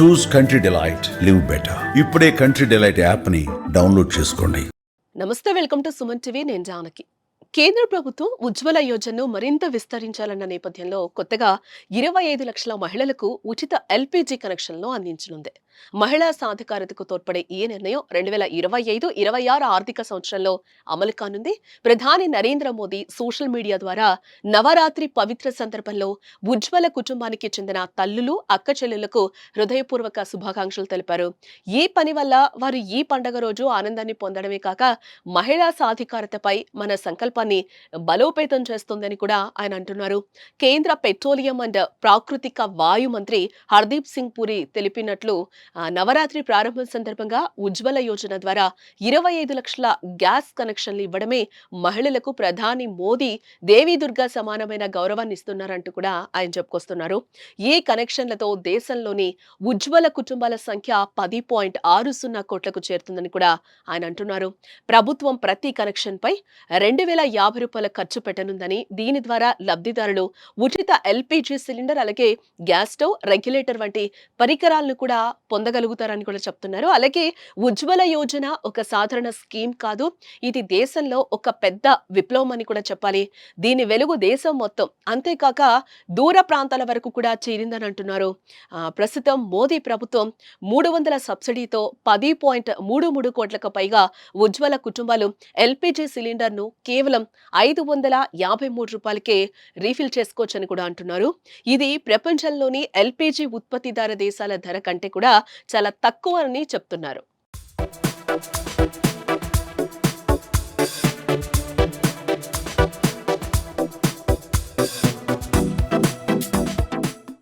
చూస్ country delight, live better. ఇప్పుడే country delight app ని download చేసుకోండి. నమస్తే, వెల్కమ్ టు సుమన్ టీవీ. నేను జానకి. కేంద్ర ప్రభుత్వం ఉజ్వల యోజనను మరింత విస్తరించాలన్న నేపథ్యంలో కొత్తగా 25 లక్షల మహిళలకు ఉచిత ఎల్పీజీ కనెక్షన్లను అందించనుంది. మహిళా సాధికారతకు తోడ్పడే ఈ నిర్ణయం 2025-26 ఆర్థిక సంవత్సరంలో అమలు కానుంది. ప్రధాని నరేంద్ర మోదీ సోషల్ మీడియా ద్వారా నవరాత్రి పవిత్ర సందర్భంలో ఉజ్వల కుటుంబానికి చెందిన తల్లులు, అక్క చెల్లెలకు హృదయపూర్వక శుభాకాంక్షలు తెలిపారు. ఈ పని వల్ల వారు ఈ పండగ రోజు ఆనందాన్ని పొందడమే కాక మహిళా సాధికారతపై మన సంకల్పాన్ని బలోపేతం చేస్తుందని కూడా ఆయన అంటున్నారు. కేంద్ర పెట్రోలియం అండ్ ప్రాకృతిక వాయు మంత్రి హర్దీప్ సింగ్ పురి తెలిపినట్లు నవరాత్రి ప్రారంభం సందర్భంగా ఉజ్వల యోజన ద్వారా 25 లక్షల గ్యాస్ కనెక్షన్లు ఇవ్వడమే మహిళలకు ప్రధాని మోదీ దేవీ దుర్గా సమానమైన గౌరవాన్ని ఇస్తున్నారంటూ కూడా ఆయన చెప్పుకొస్తున్నారు. ఈ కనెక్షన్లతో దేశంలోని ఉజ్వల కుటుంబాల సంఖ్య 10.60 కోట్లకు చేరుతుందని కూడా ఆయన అంటున్నారు. ప్రభుత్వం ప్రతి కనెక్షన్ పై ₹2,050 ఖర్చు పెట్టనుందని, దీని ద్వారా లబ్ధిదారులు ఉచిత ఎల్పీజీ సిలిండర్, అలాగే గ్యాస్ స్టవ్, రెగ్యులేటర్ వంటి పరికరాలను కూడా పొందగలుగుతారని కూడా చెప్తున్నారు. అలాగే ఉజ్వల యోజన ఒక సాధారణ స్కీమ్ కాదు, ఇది దేశంలో ఒక పెద్ద విప్లవం అని కూడా చెప్పాలి. దీని వెలుగు దేశం మొత్తం, అంతేకాక దూర ప్రాంతాల వరకు కూడా చేరిందని అంటున్నారు. ప్రస్తుతం మోదీ ప్రభుత్వం 300 సబ్సిడీతో 10.33 కోట్లకు పైగా ఉజ్వల కుటుంబాలు ఎల్పీజీ సిలిండర్ ను కేవలం ₹553కే రీఫిల్ చేసుకోవచ్చని కూడా అంటున్నారు. ఇది ప్రపంచంలోని ఎల్పీజీ ఉత్పత్తిదార దేశాల ధర కంటే కూడా చాలా తక్కువ అని చెప్తున్నారు.